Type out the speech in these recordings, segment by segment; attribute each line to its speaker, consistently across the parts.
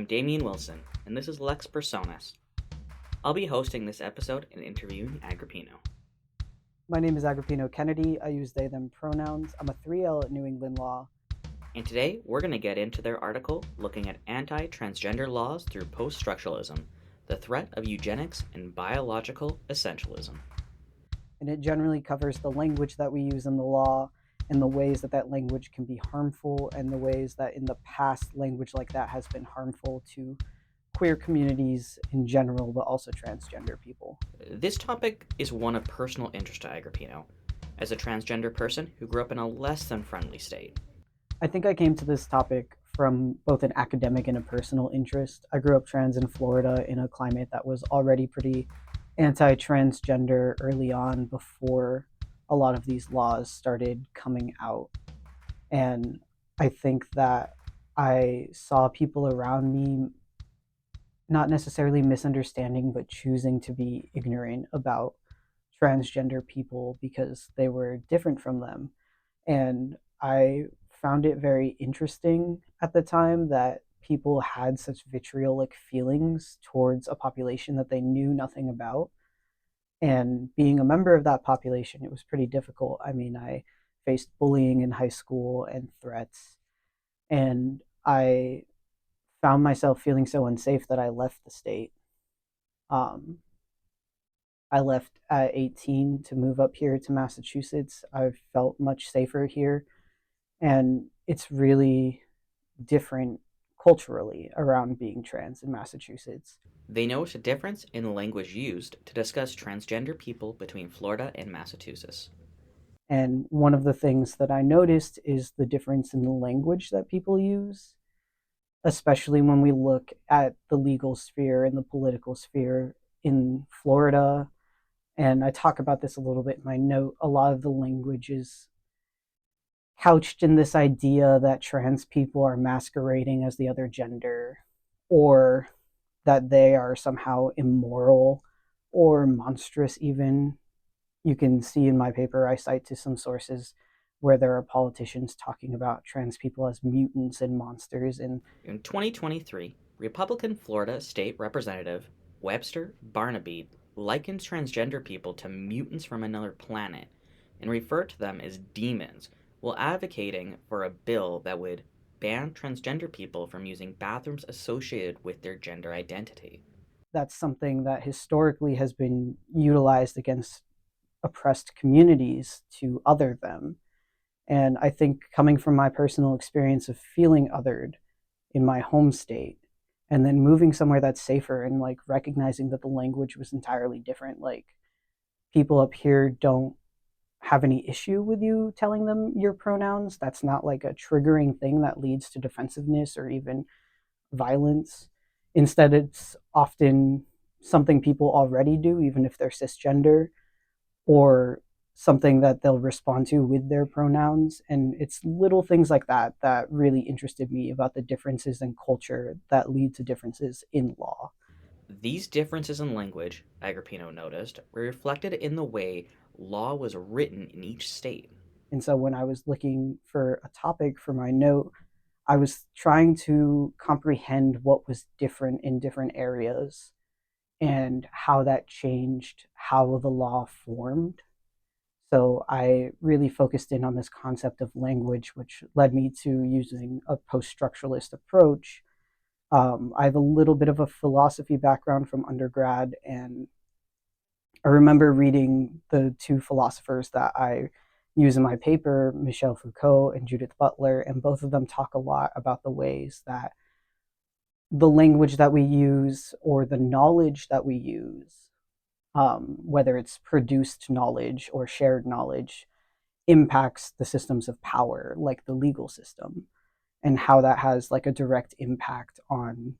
Speaker 1: Damien Wilson, and this is Lex Personas. I'll be hosting this episode and interviewing Agrippino.
Speaker 2: My name is Agripino Kennedy. I use they, them pronouns. I'm a 3L at New England Law.
Speaker 1: And today, we're going to get into their article looking at anti-transgender laws through post-structuralism, the threat of eugenics and biological essentialism.
Speaker 2: And it generally covers the language that we use in the law and the ways that that language can be harmful and the ways that in the past language like that has been harmful to queer communities in general, but also transgender people.
Speaker 1: This topic is one of personal interest to Agrippino, as a transgender person who grew up in a less than friendly state.
Speaker 2: I think I came to this topic from both an academic and a personal interest. I grew up trans in Florida in a climate that was already pretty anti-transgender early on before a lot of these laws started coming out. And I think that I saw people around me not necessarily misunderstanding, but choosing to be ignorant about transgender people because they were different from them. And I found it very interesting at the time that people had such vitriolic feelings towards a population that they knew nothing about. And being a member of that population, it was pretty difficult. I mean, I faced bullying in high school and threats, and I found myself feeling so unsafe that I left the state. Um, I left at 18 to move up here to Massachusetts. I felt much safer here, and it's really different culturally around being trans in Massachusetts.
Speaker 1: They noticed a difference in the language used to discuss transgender people between Florida and Massachusetts.
Speaker 2: And one of the things that I noticed is the difference in the language that people use, especially when we look at the legal sphere and the political sphere in Florida. And I talk about this a little bit in my note. A lot of the language is couched in this idea that trans people are masquerading as the other gender, or that they are somehow immoral or monstrous even. You can see in my paper, I cite to some sources where there are politicians talking about trans people as mutants and monsters. And
Speaker 1: In 2023, Republican Florida State Representative Webster Barnaby likens transgender people to mutants from another planet and referred to them as demons, while advocating for a bill that would ban transgender people from using bathrooms associated with their gender identity.
Speaker 2: that's something that historically has been utilized against oppressed communities to other them. And I think coming from my personal experience of feeling othered in my home state and then moving somewhere that's safer and like recognizing that the language was entirely different, like people up here don't have any issue with you telling them your pronouns. That's not like a triggering thing that leads to defensiveness or even violence. Instead, it's often something people already do, even if they're cisgender, or something that they'll respond to with their pronouns. And it's little things like that that really interested me about the differences in culture that lead to differences in law.
Speaker 1: These differences in language, Agrippino noticed, were reflected in the way law was written in each state.
Speaker 2: And so when I was looking for a topic for my note, I was trying to comprehend what was different in different areas and how that changed how the law formed. So I really focused in on this concept of language, which led me to using a post-structuralist approach. I have a little bit of a philosophy background from undergrad, and I remember reading the two philosophers that I use in my paper, Michel Foucault and Judith Butler, and both of them talk a lot about the ways that the language that we use or the knowledge that we use, whether it's produced knowledge or shared knowledge, impacts the systems of power, like the legal system, and how that has like a direct impact on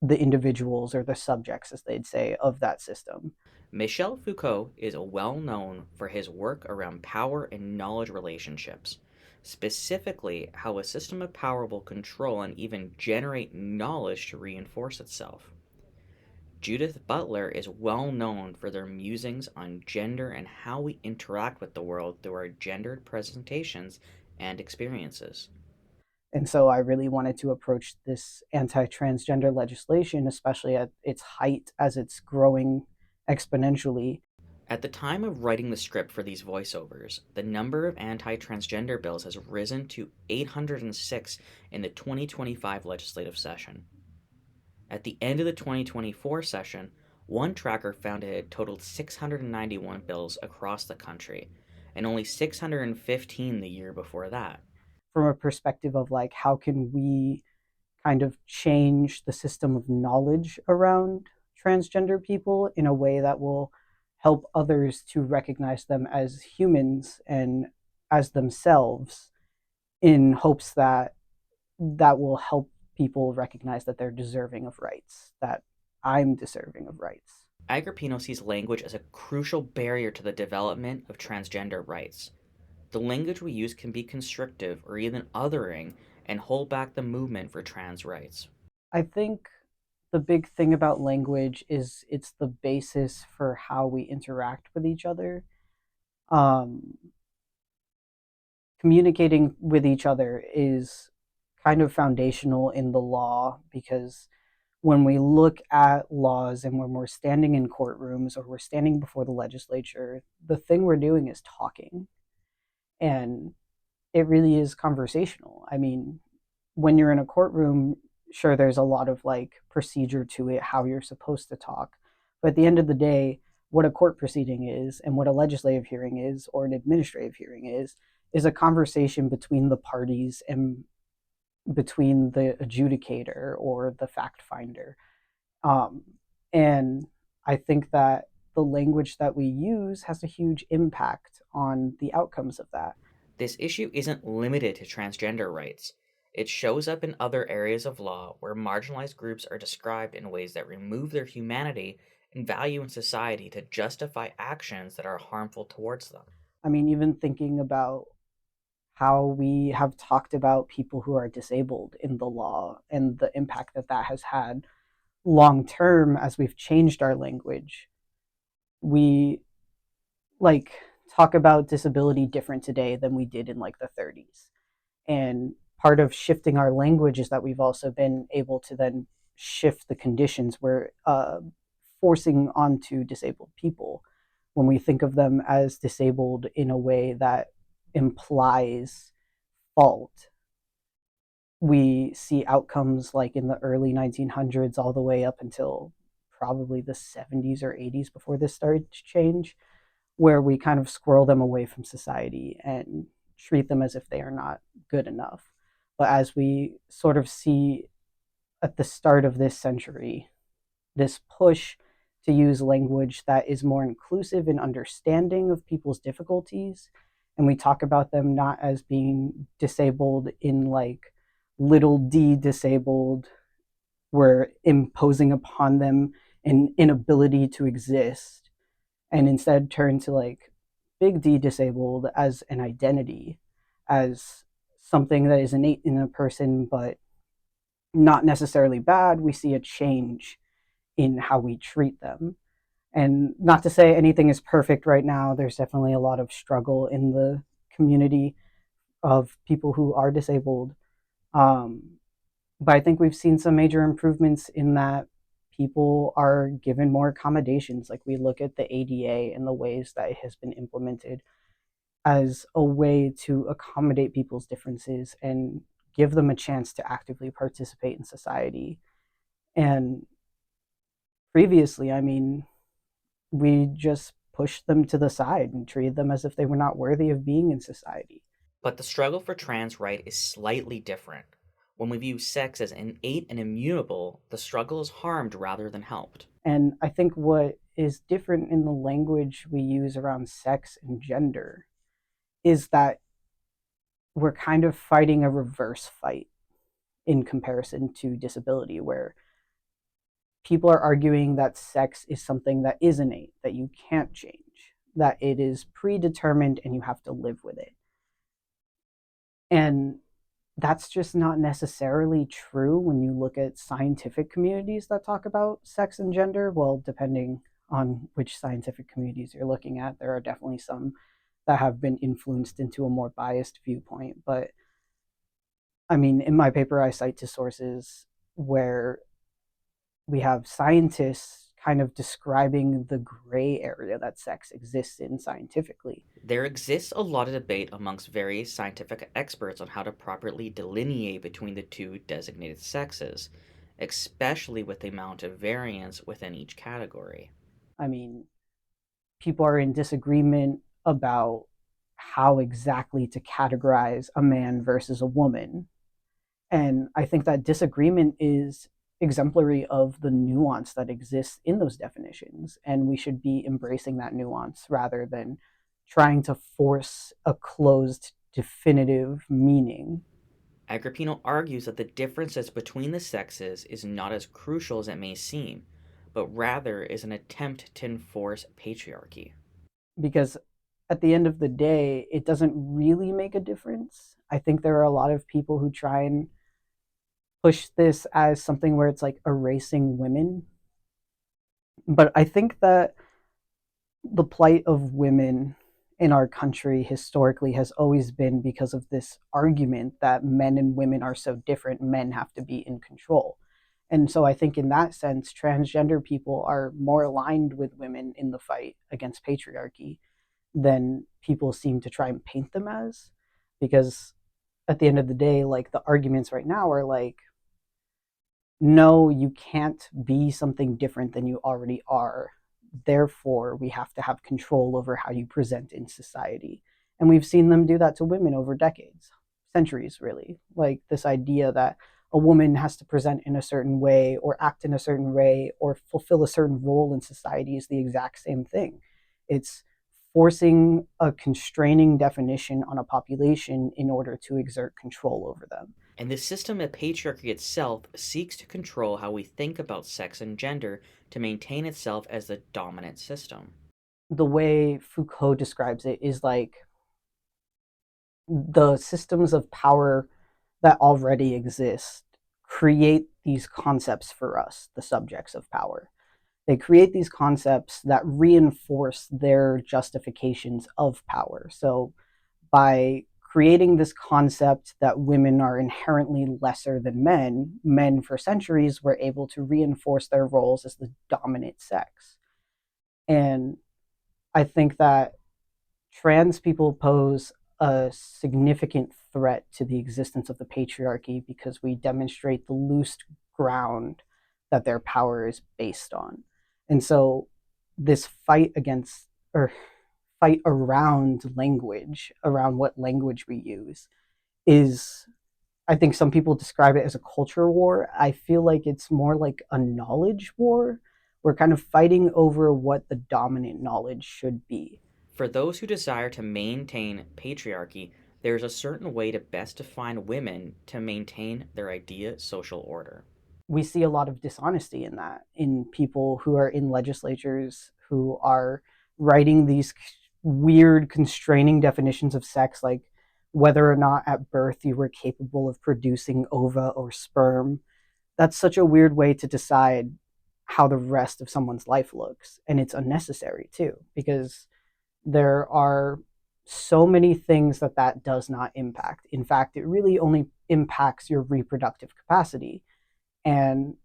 Speaker 2: the individuals or the subjects, as they'd say, of that system.
Speaker 1: Michel Foucault is well known for his work around power and knowledge relationships, specifically how a system of power will control and even generate knowledge to reinforce itself. Judith Butler is well known for their musings on gender and how we interact with the world through our gendered presentations and experiences.
Speaker 2: And so I really wanted to approach this anti-transgender legislation, especially at its height as it's growing exponentially.
Speaker 1: At the time of writing the script for these voiceovers, the number of anti transgender bills has risen to 806 in the 2025 legislative session. At the end of the 2024 session, one tracker found it had totaled 691 bills across the country, and only 615 the year before that.
Speaker 2: From a perspective of like, how can we kind of change the system of knowledge around transgender people in a way that will help others to recognize them as humans and as themselves, in hopes that that will help people recognize that they're deserving of rights, that I'm deserving of rights.
Speaker 1: Agripino sees language as a crucial barrier to the development of transgender rights. The language we use can be constrictive or even othering and hold back the movement for trans rights.
Speaker 2: I think the big thing about language is it's the basis for how we interact with each other. Um, Communicating with each other is kind of foundational in the law, because when we look at laws and when we're standing in courtrooms or we're standing before the legislature, the thing we're doing is talking. And it really is conversational. I mean, when you're in a courtroom, sure, there's a lot of like procedure to it, how you're supposed to talk. But at the end of the day, what a court proceeding is and what a legislative hearing is or an administrative hearing is a conversation between the parties and between the adjudicator or the fact finder. Um, and I think that the language that we use has a huge impact on the outcomes of that.
Speaker 1: This issue isn't limited to transgender rights. It shows up in other areas of law where marginalized groups are described in ways that remove their humanity and value in society to justify actions that are harmful towards them.
Speaker 2: I mean, even thinking about how we have talked about people who are disabled in the law and the impact that that has had long term as we've changed our language. We like talk about disability different today than we did in like the 30s. And part of shifting our language is that we've also been able to then shift the conditions we're forcing onto disabled people when we think of them as disabled in a way that implies fault. We see outcomes like in the early 1900s all the way up until probably the 70s or 80s before this started to change, where we kind of squirrel them away from society and treat them as if they are not good enough. But as we sort of see at the start of this century, this push to use language that is more inclusive and understanding of people's difficulties. And we talk about them not as being disabled in like little d disabled, we're imposing upon them an inability to exist, and instead turn to like big D disabled as an identity, as something that is innate in a person, but not necessarily bad. We see a change in how we treat them. And not to say anything is perfect right now, there's definitely a lot of struggle in the community of people who are disabled. Um, but I think we've seen some major improvements in that people are given more accommodations. Like we look at the ADA and the ways that it has been implemented as a way to accommodate people's differences and give them a chance to actively participate in society. And previously, I mean, we just pushed them to the side and treated them as if they were not worthy of being in society.
Speaker 1: But the struggle for trans right is slightly different. When we view sex as innate and immutable, the struggle is harmed rather than helped.
Speaker 2: And I think what is different in the language we use around sex and gender is that we're kind of fighting a reverse fight in comparison to disability, where people are arguing that sex is something that is innate, that you can't change, that it is predetermined and you have to live with it. And that's just not necessarily true when you look at scientific communities that talk about sex and gender. Well, depending on which scientific communities you're looking at, there are definitely some that have been influenced into a more biased viewpoint. But I mean, in my paper, I cite to sources where we have scientists kind of describing the gray area that sex exists in scientifically.
Speaker 1: There exists a lot of debate amongst various scientific experts on how to properly delineate between the two designated sexes, especially with the amount of variance within each category.
Speaker 2: I mean, people are in disagreement about how exactly to categorize a man versus a woman. And I think that disagreement is exemplary of the nuance that exists in those definitions. And we should be embracing that nuance rather than trying to force a closed, definitive meaning.
Speaker 1: Agrippino argues that the differences between the sexes is not as crucial as it may seem, but rather is an attempt to enforce patriarchy.
Speaker 2: Because at the end of the day, it doesn't really make a difference. I think there are a lot of people who try and push this as something where it's like erasing women. But I think that the plight of women in our country historically has always been because of this argument that men and women are so different, men have to be in control. And so I think in that sense, transgender people are more aligned with women in the fight against patriarchy than people seem to try and paint them as. Because at the end of the day, like the arguments right now are like, no, you can't be something different than you already are. Therefore, we have to have control over how you present in society. And we've seen them do that to women over decades, centuries, really. Like this idea that a woman has to present in a certain way or act in a certain way or fulfill a certain role in society is the exact same thing. It's forcing a constraining definition on a population in order to exert control over them.
Speaker 1: And the system of patriarchy itself seeks to control how we think about sex and gender to maintain itself as the dominant system.
Speaker 2: The way Foucault describes it is like the systems of power that already exist create these concepts for us, the subjects of power. They create these concepts that reinforce their justifications of power. So, by creating this concept that women are inherently lesser than men, men for centuries were able to reinforce their roles as the dominant sex. And I think that trans people pose a significant threat to the existence of the patriarchy because we demonstrate the loose ground that their power is based on. And so this fight against or fight around language, around what language we use, is I think some people describe it as a culture war. I feel like it's more like a knowledge war. We're kind of fighting over what the dominant knowledge should be.
Speaker 1: For those who desire to maintain patriarchy, there is a certain way to best define women to maintain their idea social order.
Speaker 2: We see a lot of dishonesty in that, in people who are in legislatures who are writing these weird constraining definitions of sex, like whether or not at birth you were capable of producing ova or sperm. That's such a weird way to decide how the rest of someone's life looks. And it's unnecessary too, because there are so many things that that does not impact. In fact, it really only impacts your reproductive capacity. And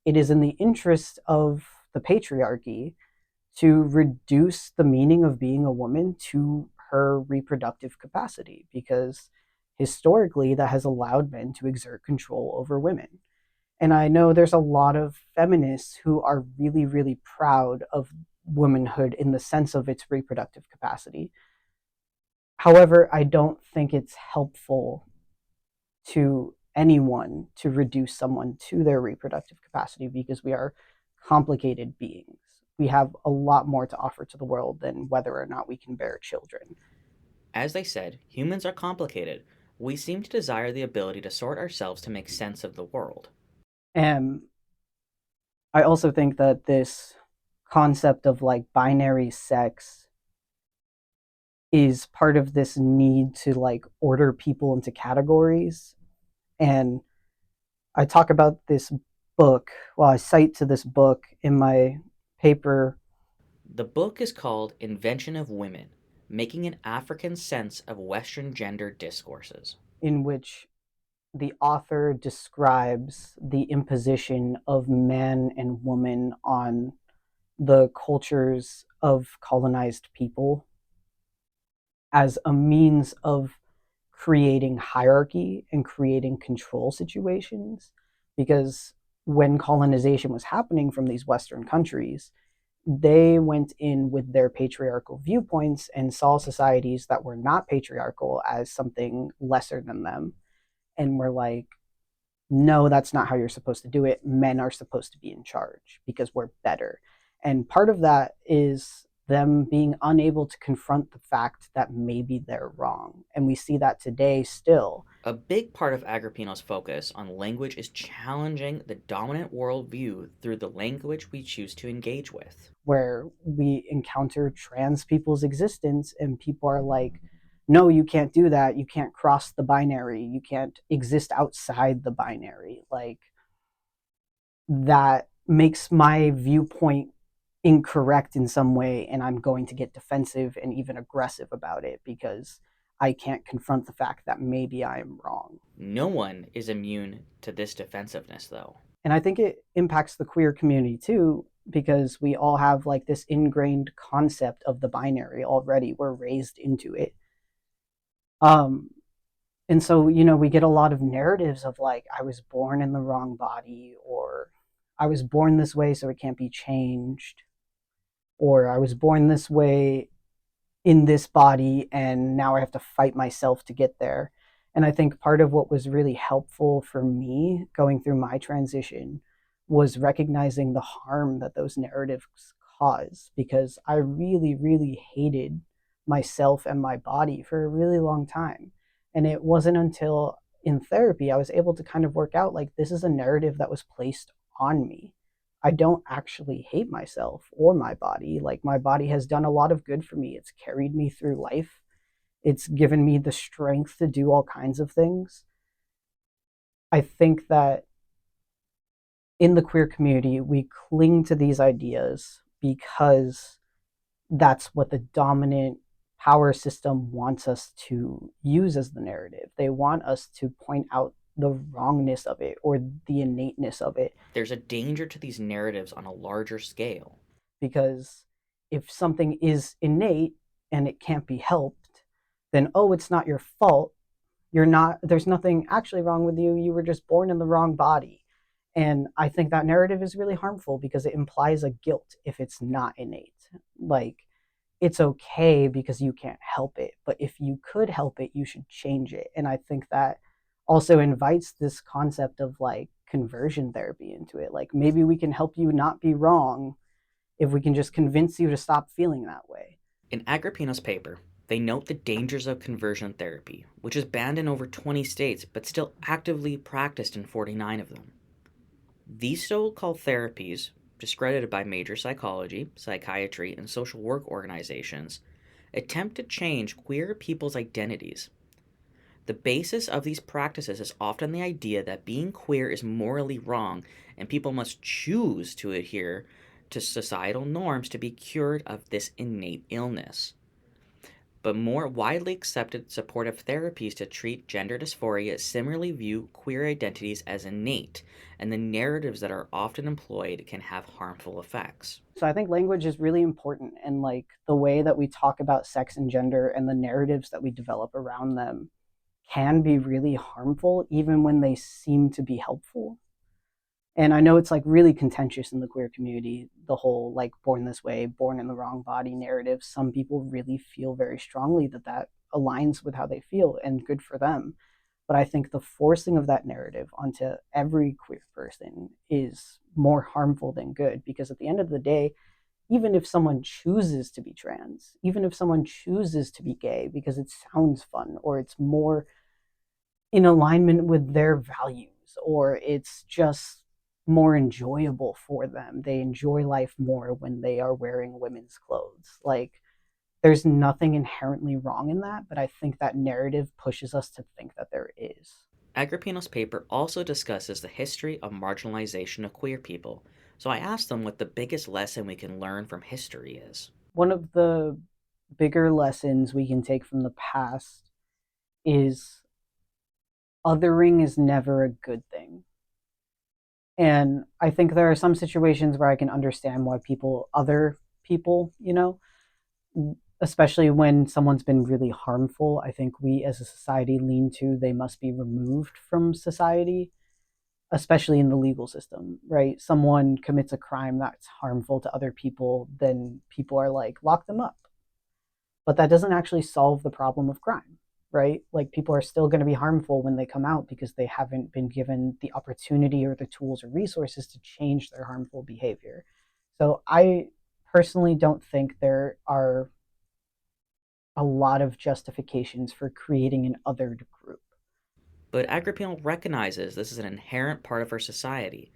Speaker 2: it is in the interest of the patriarchy to reduce the meaning of being a woman to her reproductive capacity because historically that has allowed men to exert control over women. And I know there's a lot of feminists who are really, really proud of womanhood in the sense of its reproductive capacity. However, I don't think it's helpful to anyone to reduce someone to their reproductive capacity because we are complicated beings. We have a lot more to offer to the world than whether or not we can bear children.
Speaker 1: As they said, humans are complicated. We seem to desire the ability to sort ourselves to make sense of the world.
Speaker 2: And I also think that this concept of like binary sex is part of this need to like order people into categories. And I talk about this book, well, I cite to this book in my paper
Speaker 1: The book is called Invention of Women, Making an African Sense of Western Gender Discourses.
Speaker 2: in which the author describes the imposition of man and woman on the cultures of colonized people as a means of creating hierarchy and creating control situations. Because when colonization was happening from these Western countries, they went in with their patriarchal viewpoints and saw societies that were not patriarchal as something lesser than them, and were like, no, that's not how you're supposed to do it. Men are supposed to be in charge because we're better. And part of that is them being unable to confront the fact that maybe they're wrong. And we see that today still,
Speaker 1: A big part of Agrippino's focus on language is challenging the dominant worldview through the language we choose to engage with.
Speaker 2: where we encounter trans people's existence and people are like, no, you can't do that. You can't cross the binary. You can't exist outside the binary. Like, that makes my viewpoint incorrect in some way, and I'm going to get defensive and even aggressive about it because I can't confront the fact that maybe I am wrong.
Speaker 1: No one is immune to this defensiveness, though.
Speaker 2: And I think it impacts the queer community too, because we all have like this ingrained concept of the binary already. We're raised into it. Um, and so, we get a lot of narratives of like, I was born in the wrong body, or I was born this way, so it can't be changed, or I was born this way in this body and now I have to fight myself to get there. And I think part of what was really helpful for me going through my transition was recognizing the harm that those narratives cause, because I really, really hated myself and my body for a really long time. And it wasn't until in therapy I was able to kind of work out like, this is a narrative that was placed on me. I don't actually hate myself or my body. Like, my body has done a lot of good for me. It's carried me through life. It's given me the strength to do all kinds of things. I think that in the queer community, we cling to these ideas because that's what the dominant power system wants us to use as the narrative. They want us to point out the wrongness of it or the innateness of it.
Speaker 1: There's a danger to these narratives on a larger scale.
Speaker 2: Because if something is innate and it can't be helped, then, oh, it's not your fault. There's nothing actually wrong with you. You were just born in the wrong body. And I think that narrative is really harmful because it implies a guilt if it's not innate. Like, it's okay because you can't help it, but if you could help it, you should change it. And I think that also invites this concept of like conversion therapy into it. Like, maybe we can help you not be wrong if we can just convince you to stop feeling that way.
Speaker 1: In Agrippino's paper, they note the dangers of conversion therapy, which is banned in over 20 states but still actively practiced in 49 of them. These so called therapies, discredited by major psychology, psychiatry, and social work organizations, attempt to change queer people's identities. The basis of these practices is often the idea that being queer is morally wrong and people must choose to adhere to societal norms to be cured of this innate illness. But more widely accepted supportive therapies to treat gender dysphoria similarly view queer identities as innate, and the narratives that are often employed can have harmful effects.
Speaker 2: So I think language is really important, and like the way that we talk about sex and gender and the narratives that we develop around them can be really harmful even when they seem to be helpful. And I know it's like really contentious in the queer community, the whole like born this way, born in the wrong body narrative. Some people really feel very strongly that that aligns with how they feel, and good for them. But I think the forcing of that narrative onto every queer person is more harmful than good, because at the end of the day, even if someone chooses to be trans, even if someone chooses to be gay because it sounds fun or it's more in alignment with their values, or it's just more enjoyable for them. They enjoy life more when they are wearing women's clothes. Like, there's nothing inherently wrong in that, but I think that narrative pushes us to think that there is.
Speaker 1: Agrippino's paper also discusses the history of marginalization of queer people, so I asked them what the biggest lesson we can learn from history is.
Speaker 2: One of the bigger lessons we can take from the past is othering is never a good thing. And I think there are some situations where I can understand why people other people, especially when someone's been really harmful. I think we as a society lean to they must be removed from society, especially in the legal system, right? Someone commits a crime that's harmful to other people, then people are like, lock them up. But that doesn't actually solve the problem of crime, right? Like people are still going to be harmful when they come out because they haven't been given the opportunity or the tools or resources to change their harmful behavior. So I personally don't think there are a lot of justifications for creating an othered group.
Speaker 1: But Agrippino recognizes this is an inherent part of our society.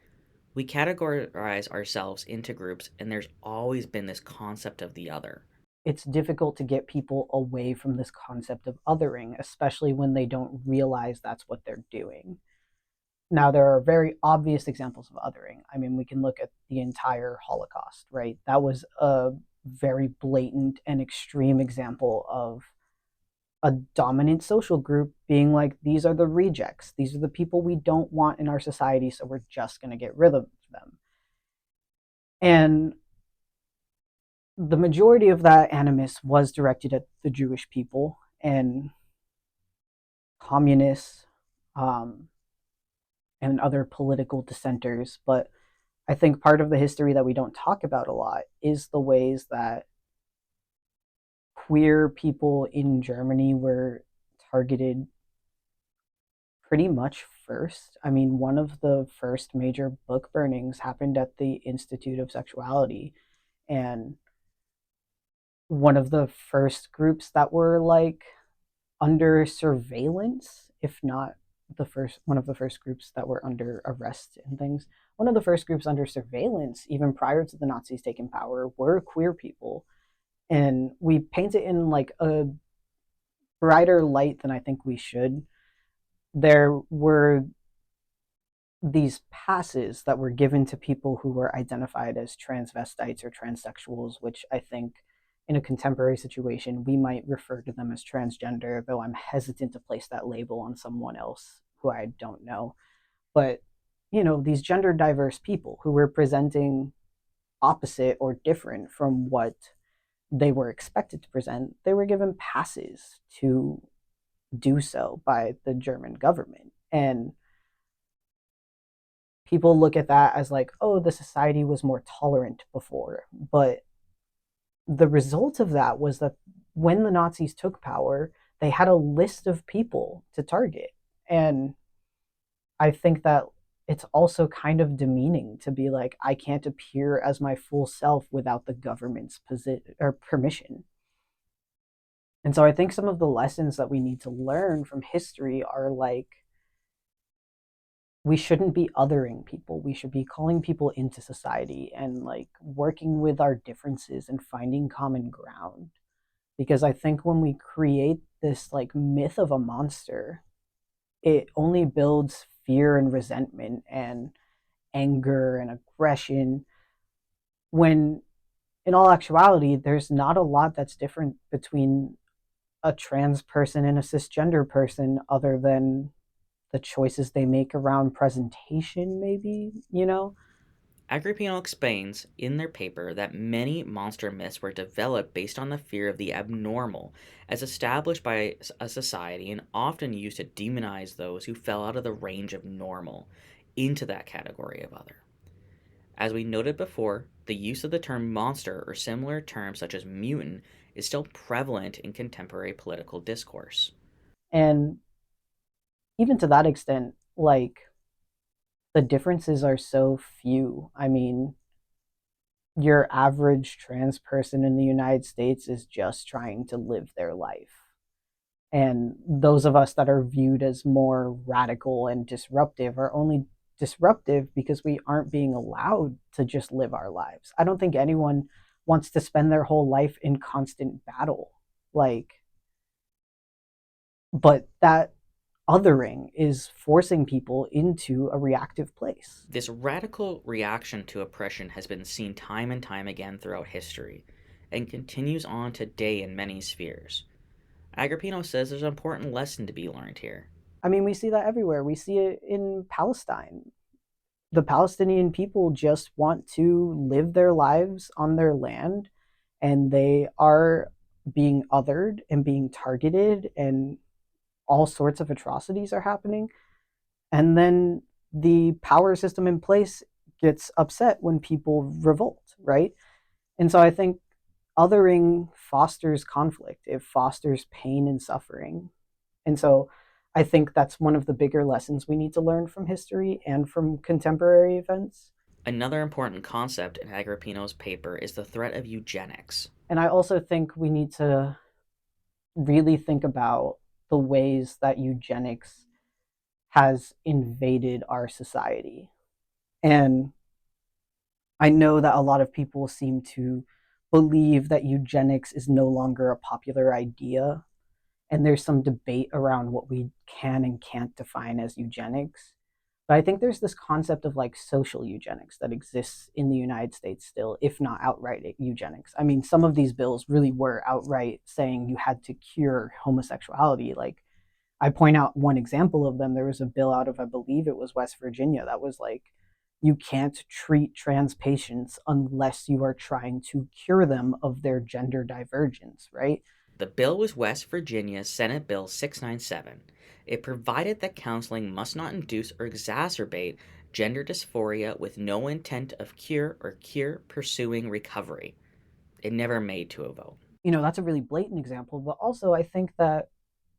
Speaker 1: We categorize ourselves into groups, and there's always been this concept of the other.
Speaker 2: It's difficult to get people away from this concept of othering, especially when they don't realize that's what they're doing. Now, there are very obvious examples of othering. I mean, we can look at the entire Holocaust, right? That was a very blatant and extreme example of a dominant social group being like, these are the rejects. These are the people we don't want in our society, so we're just going to get rid of them. And the majority of that animus was directed at the Jewish people and communists um, and other political dissenters. But I think part of the history that we don't talk about a lot is the ways that queer people in Germany were targeted pretty much first. I mean, one of the first major book burnings happened at the Institute of Sexuality. And one of the first groups that were like under surveillance, if not the first one of the first groups that were under arrest and things. One of the first groups under surveillance, even prior to the Nazis taking power, were queer people. And we paint it in like a brighter light than I think we should. There were these passes that were given to people who were identified as transvestites or transsexuals, which I think in a contemporary situation, we might refer to them as transgender, though I'm hesitant to place that label on someone else who I don't know. But, these gender diverse people who were presenting opposite or different from what they were expected to present, they were given passes to do so by the German government. And people look at that as like, oh, the society was more tolerant before. But the result of that was that when the Nazis took power, they had a list of people to target. And I think that it's also kind of demeaning to be like, I can't appear as my full self without the government's permission. And so I think some of the lessons that we need to learn from history are like, we shouldn't be othering people. We should be calling people into society and like working with our differences and finding common ground. Because I think when we create this like myth of a monster, it only builds fear and resentment and anger and aggression when in all actuality there's not a lot that's different between a trans person and a cisgender person other than the choices they make around presentation, maybe.
Speaker 1: Agrippino explains in their paper that many monster myths were developed based on the fear of the abnormal, as established by a society and often used to demonize those who fell out of the range of normal into that category of other. As we noted before, the use of the term monster or similar terms such as mutant is still prevalent in contemporary political discourse.
Speaker 2: And even to that extent, like the differences are so few. I mean, your average trans person in the United States is just trying to live their life. And those of us that are viewed as more radical and disruptive are only disruptive because we aren't being allowed to just live our lives. I don't think anyone wants to spend their whole life in constant battle. Like, but that othering is forcing people into a reactive place.
Speaker 1: This radical reaction to oppression has been seen time and time again throughout history and continues on today in many spheres. Agrippino says there's an important lesson to be learned here.
Speaker 2: I mean, we see that everywhere. We see it in Palestine. The Palestinian people just want to live their lives on their land, and they are being othered and being targeted, and all sorts of atrocities are happening. And then the power system in place gets upset when people revolt, right? And so I think othering fosters conflict, it fosters pain and suffering. And so I think that's one of the bigger lessons we need to learn from history and from contemporary events.
Speaker 1: Another important concept in Agrippino's paper is the threat of eugenics.
Speaker 2: And I also think we need to really think about the ways that eugenics has invaded our society. And I know that a lot of people seem to believe that eugenics is no longer a popular idea, and there's some debate around what we can and can't define as eugenics. But I think there's this concept of like social eugenics that exists in the United States still, if not outright eugenics. I mean, some of these bills really were outright saying you had to cure homosexuality. Like, I point out one example of them. There was a bill out of, I believe it was West Virginia, that was like, you can't treat trans patients unless you are trying to cure them of their gender divergence, right?
Speaker 1: The bill was West Virginia Senate Bill 697. It provided that counseling must not induce or exacerbate gender dysphoria with no intent of cure or cure pursuing recovery. It never made to a vote.
Speaker 2: That's a really blatant example, but also I think that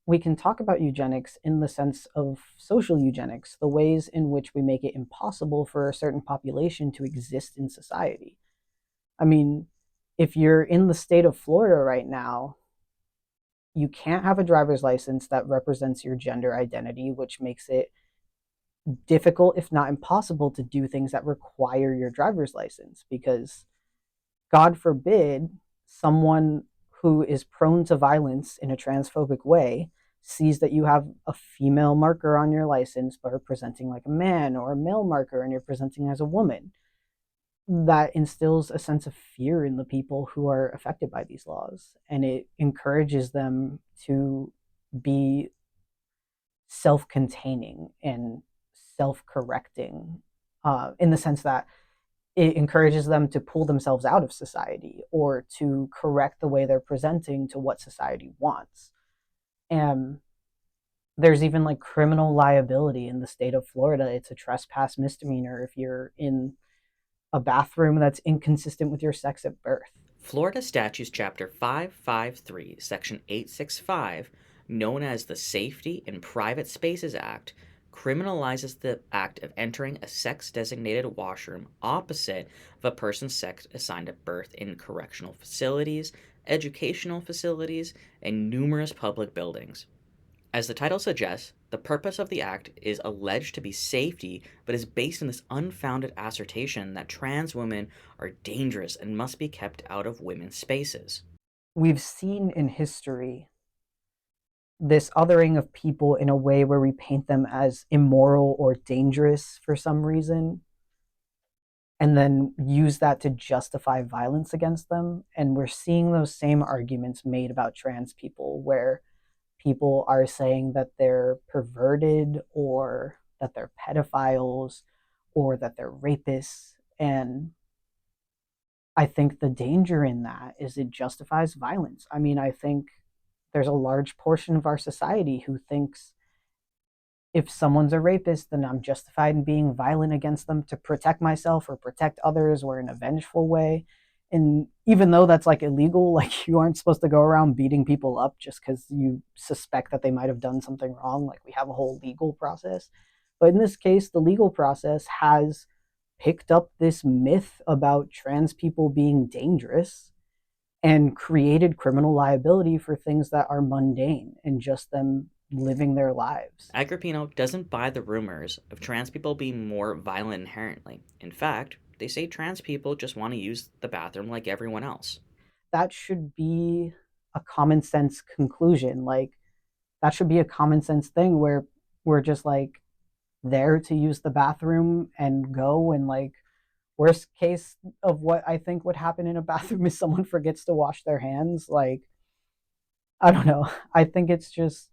Speaker 2: we can talk about eugenics in the sense of social eugenics, the ways in which we make it impossible for a certain population to exist in society. I mean, if you're in the state of Florida right now, you can't have a driver's license that represents your gender identity, which makes it difficult, if not impossible, to do things that require your driver's license because, God forbid, someone who is prone to violence in a transphobic way sees that you have a female marker on your license but are presenting like a man, or a male marker and you're presenting as a woman. That instills a sense of fear in the people who are affected by these laws, and it encourages them to be self-containing and self-correcting, in the sense that it encourages them to pull themselves out of society or to correct the way they're presenting to what society wants. And there's even like criminal liability in the state of Florida. It's a trespass misdemeanor if you're in a bathroom that's inconsistent with your sex at birth.
Speaker 1: Florida Statutes Chapter 553, Section 865, known as the Safety in Private Spaces Act, criminalizes the act of entering a sex-designated washroom opposite of a person's sex assigned at birth in correctional facilities, educational facilities, and numerous public buildings. As the title suggests, the purpose of the act is alleged to be safety, but is based on this unfounded assertion that trans women are dangerous and must be kept out of women's spaces.
Speaker 2: We've seen in history this othering of people in a way where we paint them as immoral or dangerous for some reason, and then use that to justify violence against them. And we're seeing those same arguments made about trans people, where people are saying that they're perverted or that they're pedophiles or that they're rapists. And I think the danger in that is it justifies violence. I mean, I think there's a large portion of our society who thinks if someone's a rapist, then I'm justified in being violent against them to protect myself or protect others or in a vengeful way. And even though that's like illegal, like you aren't supposed to go around beating people up just because you suspect that they might have done something wrong. Like we have a whole legal process. But in this case, the legal process has picked up this myth about trans people being dangerous and created criminal liability for things that are mundane and just them living their lives.
Speaker 1: Agrippino doesn't buy the rumors of trans people being more violent inherently. In fact, they say trans people just want to use the bathroom like everyone else.
Speaker 2: That should be a common sense conclusion. Like, that should be a common sense thing where we're just like there to use the bathroom and go. And like, worst case of what I think would happen in a bathroom is someone forgets to wash their hands. Like, I don't know. I think it's just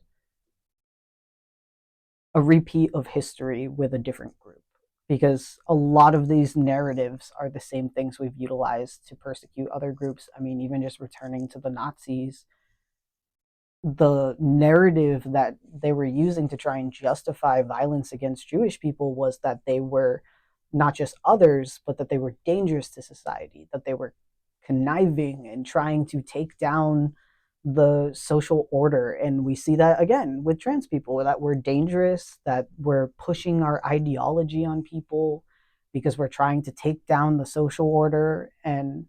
Speaker 2: a repeat of history with a different group, because a lot of these narratives are the same things we've utilized to persecute other groups. I mean, even just returning to the Nazis, the narrative that they were using to try and justify violence against Jewish people was that they were not just others, but that they were dangerous to society, that they were conniving and trying to take down the social order. And we see that again with trans people, that we're dangerous, that we're pushing our ideology on people because we're trying to take down the social order. And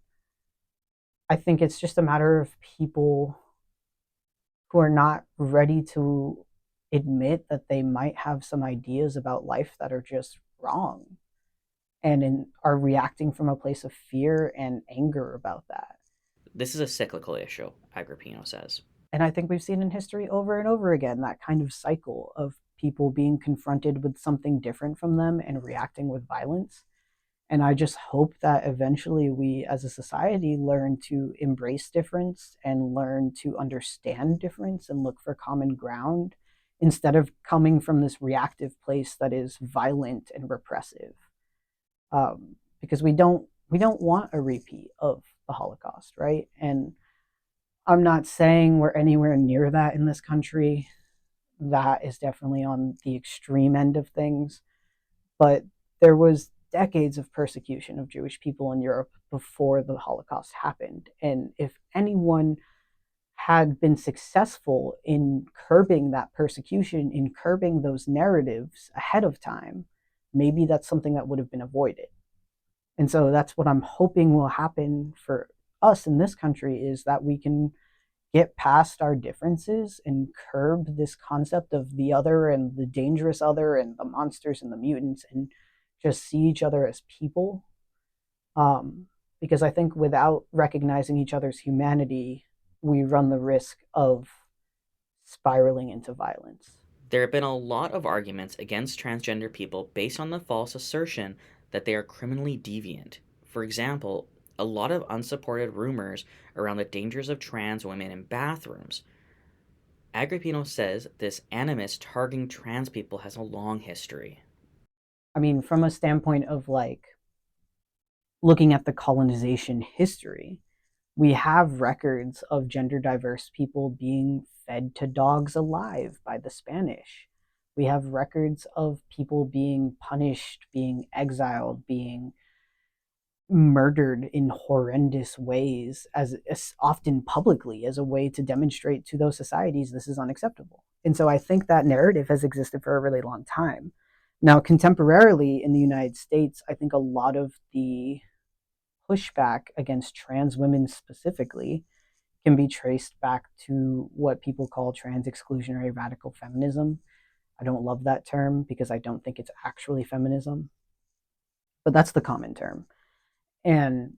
Speaker 2: I think it's just a matter of people who are not ready to admit that they might have some ideas about life that are just wrong, and are reacting from a place of fear and anger about that.
Speaker 1: This is a cyclical issue, Agrippino says.
Speaker 2: And I think we've seen in history over and over again that kind of cycle of people being confronted with something different from them and reacting with violence. And I just hope that eventually we as a society learn to embrace difference and learn to understand difference and look for common ground, instead of coming from this reactive place that is violent and repressive. Because we don't want a repeat of the Holocaust, right? And I'm not saying we're anywhere near that in this country. That is definitely on the extreme end of things. But there was decades of persecution of Jewish people in Europe before the Holocaust happened. And if anyone had been successful in curbing that persecution, in curbing those narratives ahead of time, maybe that's something that would have been avoided. And so that's what I'm hoping will happen for us in this country, is that we can get past our differences and curb this concept of the other and the dangerous other and the monsters and the mutants, and just see each other as people. Um, because I think without recognizing each other's humanity, we run the risk of spiraling into violence.
Speaker 1: There have been a lot of arguments against transgender people based on the false assertion that they are criminally deviant. For example, a lot of unsupported rumors around the dangers of trans women in bathrooms. Agrippino says this animus targeting trans people has a long history.
Speaker 2: I mean, from a standpoint of like looking at the colonization history, we have records of gender diverse people being fed to dogs alive by the Spanish. We have records of people being punished, being exiled, being murdered in horrendous ways, as often publicly, as a way to demonstrate to those societies this is unacceptable. And so I think that narrative has existed for a really long time. Now, contemporarily in the United States, I think a lot of the pushback against trans women specifically can be traced back to what people call trans exclusionary radical feminism. I don't love that term because I don't think it's actually feminism, but that's the common term. And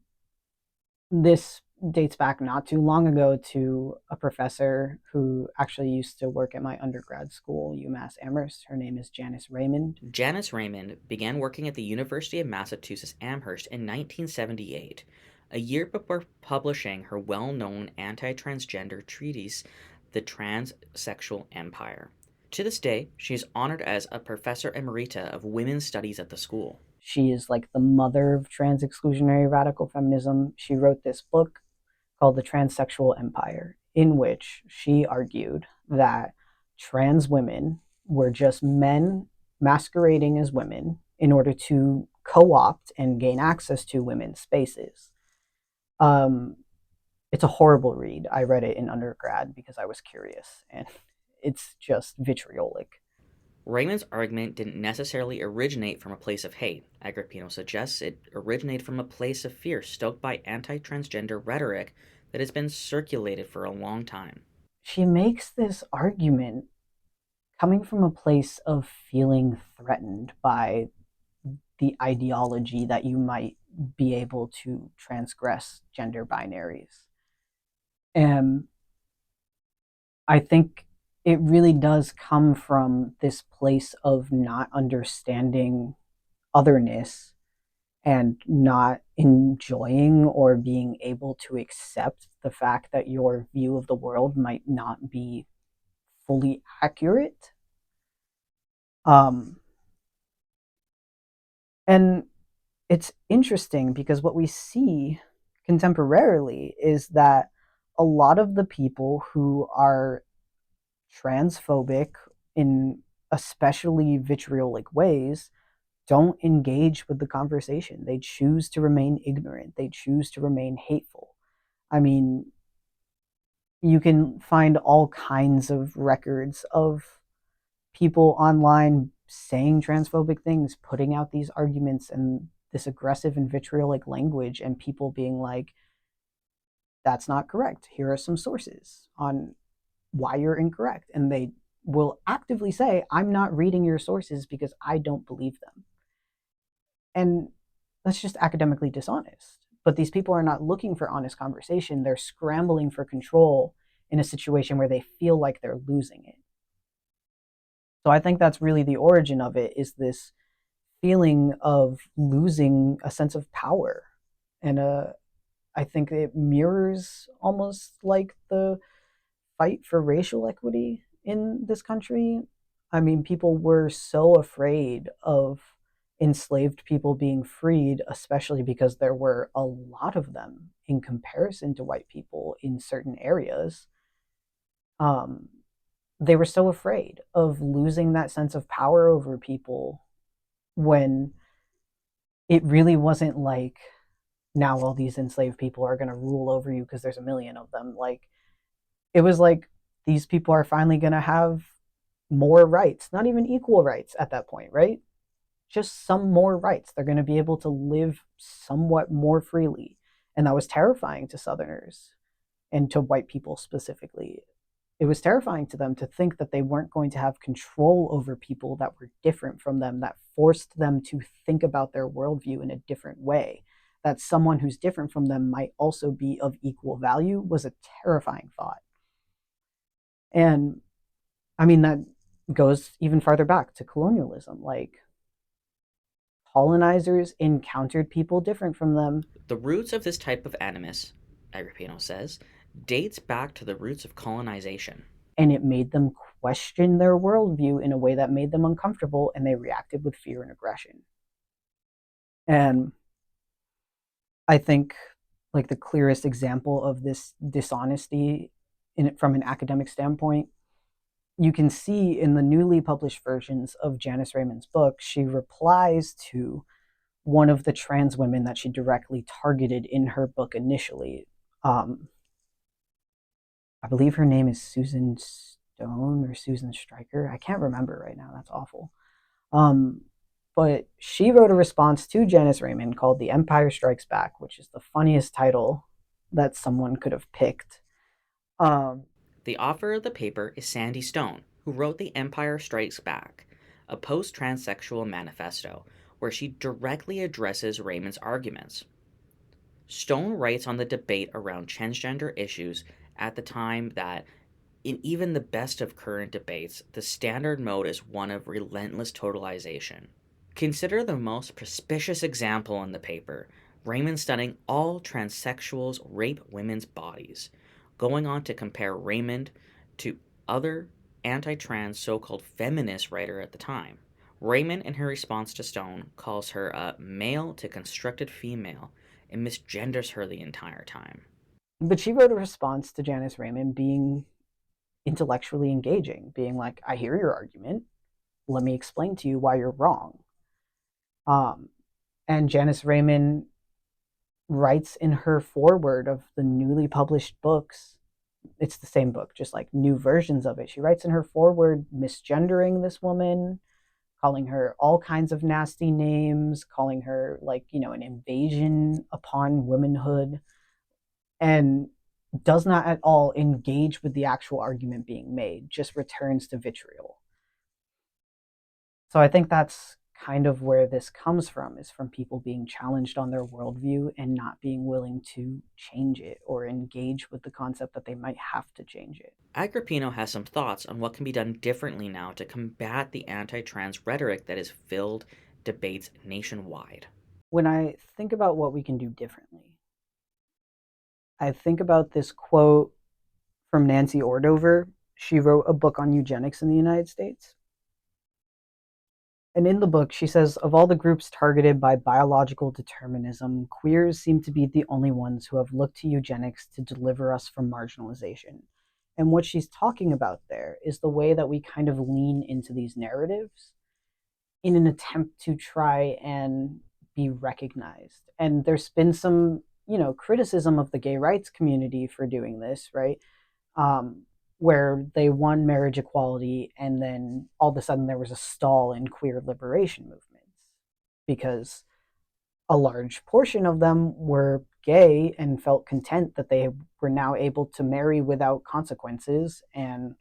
Speaker 2: this dates back not too long ago to a professor who actually used to work at my undergrad school, UMass Amherst. Her name is Janice Raymond.
Speaker 1: Janice Raymond began working at the University of Massachusetts Amherst in 1978, a year before publishing her well known anti transgender treatise, The Transsexual Empire. To this day, she is honored as a professor emerita of women's studies at the school.
Speaker 2: She is like the mother of trans exclusionary radical feminism. She wrote this book called The Transsexual Empire, in which she argued that trans women were just men masquerading as women in order to co opt and gain access to women's spaces. Um, it's a horrible read. I read it in undergrad because I was curious, and it's just vitriolic.
Speaker 1: Raymond's argument didn't necessarily originate from a place of hate. Agrippino suggests it originated from a place of fear stoked by anti transgender rhetoric that has been circulated for a long time.
Speaker 2: She makes this argument coming from a place of feeling threatened by the ideology that you might be able to transgress gender binaries. And I think it really does come from this place of not understanding otherness and not enjoying or being able to accept the fact that your view of the world might not be fully accurate. Um, and it's interesting because what we see contemporarily is that a lot of the people who are transphobic in especially vitriolic ways don't engage with the conversation. They choose to remain ignorant. They choose to remain hateful. I mean, you can find all kinds of records of people online saying transphobic things, putting out these arguments and this aggressive and vitriolic language, and people being like, that's not correct. Here are some sources on why you're incorrect. And they will actively say, I'm not reading your sources because I don't believe them. And that's just academically dishonest. But these people are not looking for honest conversation. They're scrambling for control in a situation where they feel like they're losing it. So I think that's really the origin of it, is this feeling of losing a sense of power. And I think it mirrors almost like the fight for racial equity in this country. I mean, people were so afraid of enslaved people being freed, especially because there were a lot of them in comparison to white people in certain areas. Um, they were so afraid of losing that sense of power over people when it really wasn't like, now all these enslaved people are going to rule over you because there's a million of them. Like, it was like, these people are finally going to have more rights, not even equal rights at that point, right? Just some more rights. They're going to be able to live somewhat more freely. And that was terrifying to Southerners and to white people specifically. It was terrifying to them to think that they weren't going to have control over people that were different from them, that forced them to think about their worldview in a different way. That someone who's different from them might also be of equal value was a terrifying thought. And I mean, that goes even farther back to colonialism. Like, colonizers encountered people different from them,
Speaker 1: The roots of this type of animus, Agripino says, dates back to the roots of colonization.
Speaker 2: and it made them question their worldview in a way that made them uncomfortable, and they reacted with fear and aggression. And I think, like, the clearest example of this dishonesty from an academic standpoint, you can see in the newly published versions of Janice Raymond's book. She replies to one of the trans women that she directly targeted in her book initially. Um, I believe her name is Susan Stone or Susan Stryker. I can't remember right now. That's awful. Um, but she wrote a response to Janice Raymond called The Empire Strikes Back, which is the funniest title that someone could have picked. Um,
Speaker 1: The author of the paper is Sandy Stone, who wrote The Empire Strikes Back, a post transsexual manifesto where she directly addresses Raymond's arguments. Stone writes on the debate around transgender issues at the time that, in even the best of current debates, the standard mode is one of relentless totalization. Consider the most suspicious example in the paper, Raymond studying all transsexuals rape women's bodies, going on to compare Raymond to other anti trans so called feminist writer at the time. Raymond, in her response to Stone, calls her a male to constructed female and misgenders her the entire time.
Speaker 2: but she wrote a response to Janice Raymond being intellectually engaging, being like, I hear your argument. Let me explain to you why you're wrong. Um, and Janice Raymond writes in her foreword of the newly published books, it's the same book, just like new versions of it. She writes in her foreword misgendering this woman, calling her all kinds of nasty names, calling her, like, an invasion upon womanhood, and does not at all engage with the actual argument being made, just returns to vitriol. So I think that's kind of where this comes from, is from people being challenged on their worldview and not being willing to change it or engage with the concept that they might have to change it.
Speaker 1: Agrippino has some thoughts on what can be done differently now to combat the anti trans rhetoric that has filled debates nationwide.
Speaker 2: When I think about what we can do differently, I think about this quote from Nancy Ordover. She wrote a book on eugenics in the United States. And in the book, she says, of all the groups targeted by biological determinism, queers seem to be the only ones who have looked to eugenics to deliver us from marginalization. And what she's talking about there is the way that we kind of lean into these narratives in an attempt to try and be recognized. And there's been some, criticism of the gay rights community for doing this, right? um, where they won marriage equality, and then all of a sudden there was a stall in queer liberation movements because a large portion of them were gay and felt content that they were now able to marry without consequences. And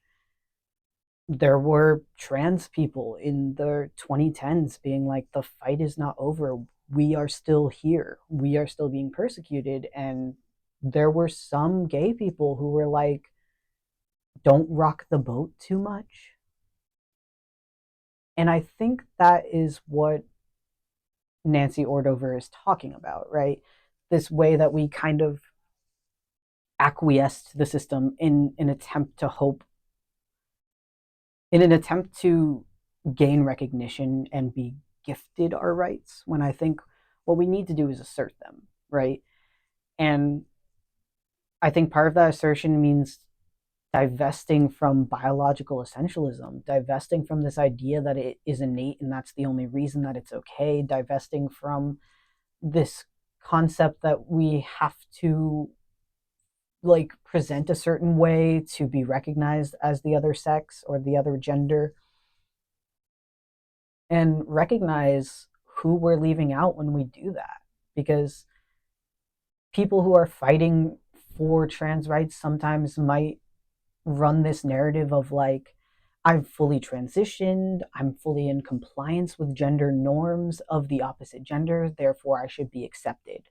Speaker 2: there were trans people in the 2010s being like, the fight is not over. We are still here. We are still being persecuted. And there were some gay people who were like, don't rock the boat too much. And I think that is what Nancy Ordover is talking about, right? This way that we kind of acquiesce to the system in an attempt to hope, in an attempt to gain recognition and be gifted our rights, when I think what we need to do is assert them, right? And I think part of that assertion means divesting from biological essentialism, divesting from this idea that it is innate and that's the only reason that it's okay, divesting from this concept that we have to like present a certain way to be recognized as the other sex or the other gender, and recognize who we're leaving out when we do that. Because people who are fighting for trans rights sometimes might run this narrative of like, I've fully transitioned, I'm fully in compliance with gender norms of the opposite gender, therefore I should be accepted.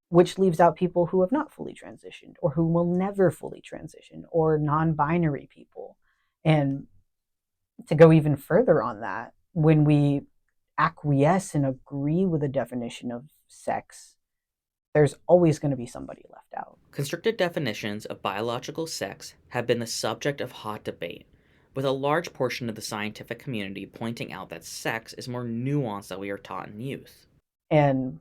Speaker 2: Which leaves out people who have not fully transitioned or who will never fully transition, or non binary people. And to go even further on that, when we acquiesce and agree with a definition of sex, there's always going to be somebody left out.
Speaker 1: Constricted definitions of biological sex have been the subject of hot debate, with a large portion of the scientific community pointing out that sex is more nuanced than we are taught in youth.
Speaker 2: And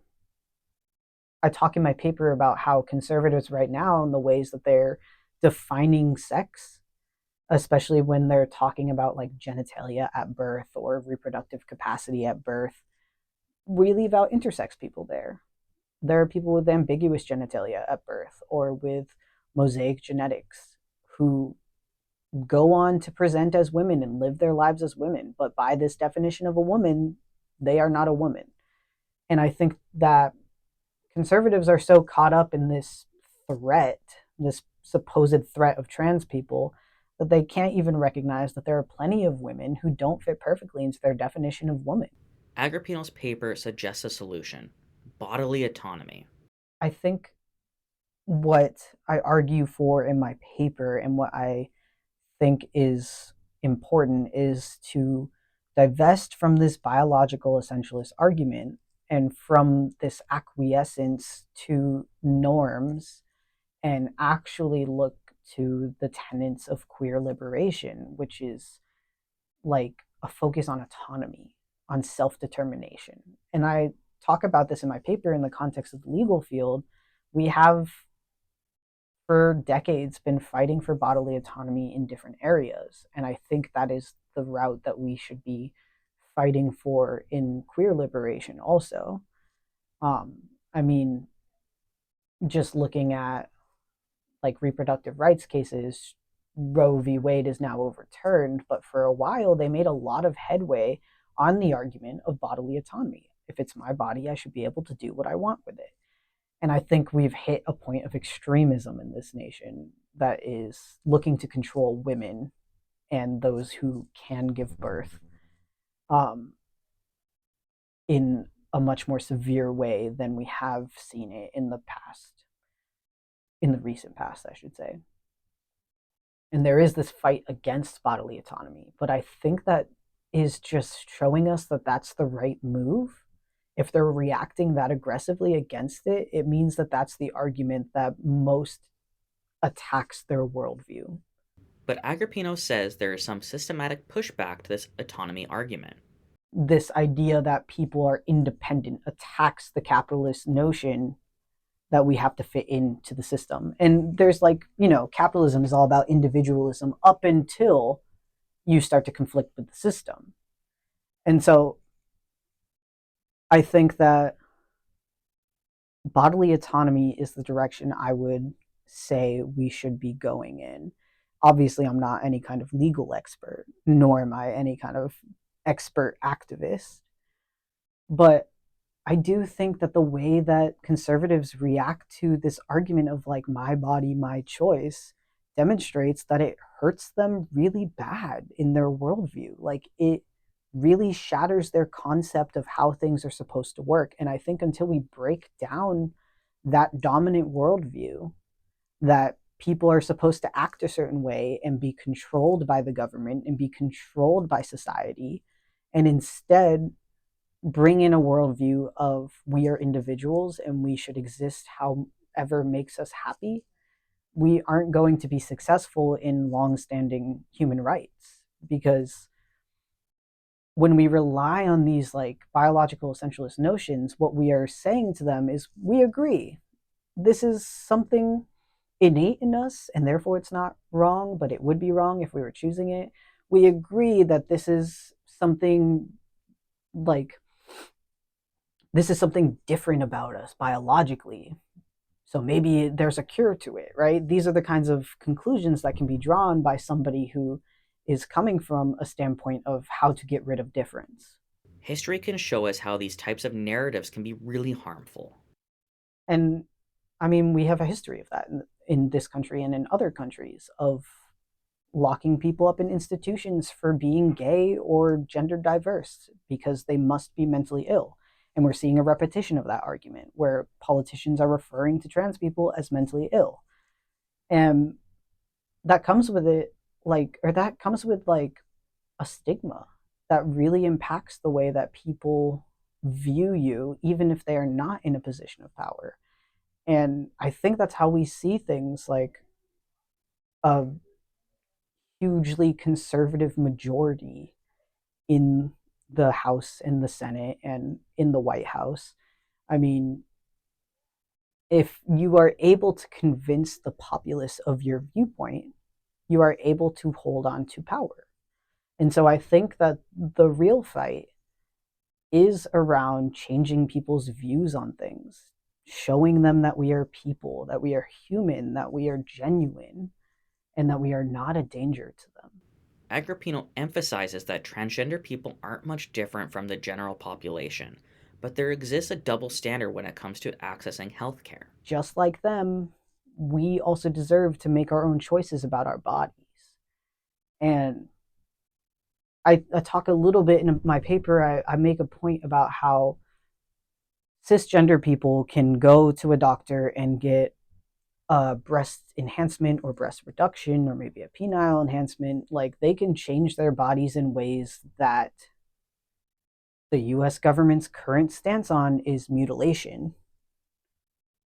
Speaker 2: I talk in my paper about how conservatives right now, and the ways that they're defining sex, especially when they're talking about like genitalia at birth or reproductive capacity at birth, we leave out intersex people there. There are people with ambiguous genitalia at birth or with mosaic genetics who go on to present as women and live their lives as women, but by this definition of a woman, they are not a woman. And I think that conservatives are so caught up in this threat, this supposed threat of trans people, that they can't even recognize that there are plenty of women who don't fit perfectly into their definition of woman.
Speaker 1: Agrippino's paper suggests a solution: bodily autonomy.
Speaker 2: I think what I argue for in my paper and what I think is important is to divest from this biological essentialist argument and from this acquiescence to norms, and actually look to the tenets of queer liberation, which is like a focus on autonomy, on self determination. And I talk about this in my paper in the context of the legal field. We have for decades been fighting for bodily autonomy in different areas. And I think that is the route that we should be fighting for in queer liberation also. I mean, just looking at like reproductive rights cases, Roe v. Wade is now overturned, but for a while they made a lot of headway on the argument of bodily autonomy. If it's my body, I should be able to do what I want with it. And I think we've hit a point of extremism in this nation that is looking to control women and those who can give birth um, in a much more severe way than we have seen it in the past, in the recent past, I should say. And there is this fight against bodily autonomy, but I think that is just showing us that that's the right move. If they're reacting that aggressively against it, it means that that's the argument that most attacks their worldview.
Speaker 1: But Agrippino says there is some systematic pushback to this autonomy argument.
Speaker 2: this idea that people are independent attacks the capitalist notion that we have to fit into the system. And there's like, capitalism is all about individualism up until you start to conflict with the system. And so I think that bodily autonomy is the direction I would say we should be going in. Obviously, I'm not any kind of legal expert, nor am I any kind of expert activist. But I do think that the way that conservatives react to this argument of like my body, my choice demonstrates that it hurts them really bad in their worldview. Like it really shatters their concept of how things are supposed to work. And I think until we break down that dominant worldview that people are supposed to act a certain way and be controlled by the government and be controlled by society, and instead bring in a worldview of we are individuals and we should exist however makes us happy, we aren't going to be successful in long-standing human rights. Because when we rely on these like biological essentialist notions, what we are saying to them is we agree. This is something innate in us, and therefore it's not wrong, but it would be wrong if we were choosing it. We agree that like this is something different about us biologically. So maybe there's a cure to it, right? These are the kinds of conclusions that can be drawn by somebody who is coming from a standpoint of how to get rid of difference.
Speaker 1: History can show us how these types of narratives can be really harmful.
Speaker 2: And I mean, we have a history of that in this country and in other countries of locking people up in institutions for being gay or gender diverse because they must be mentally ill. And we're seeing a repetition of that argument where politicians are referring to trans people as mentally ill. And that comes with it, that comes with like a stigma that really impacts the way that people view you, even if they are not in a position of power. And I think that's how we see things like a hugely conservative majority in the House and the Senate and in the White House. I mean, if you are able to convince the populace of your viewpoint, you are able to hold on to power. And so I think that the real fight is around changing people's views on things, showing them that we are people, that we are human, that we are genuine, and that we are not a danger to them.
Speaker 1: Agrippino emphasizes that transgender people aren't much different from the general population, but there exists a double standard when it comes to accessing healthcare.
Speaker 2: Just like them, we also deserve to make our own choices about our bodies. And I talk a little bit in my paper, I make a point about how cisgender people can go to a doctor and get a breast enhancement or breast reduction or maybe a penile enhancement. Like they can change their bodies in ways that the US government's current stance on is mutilation.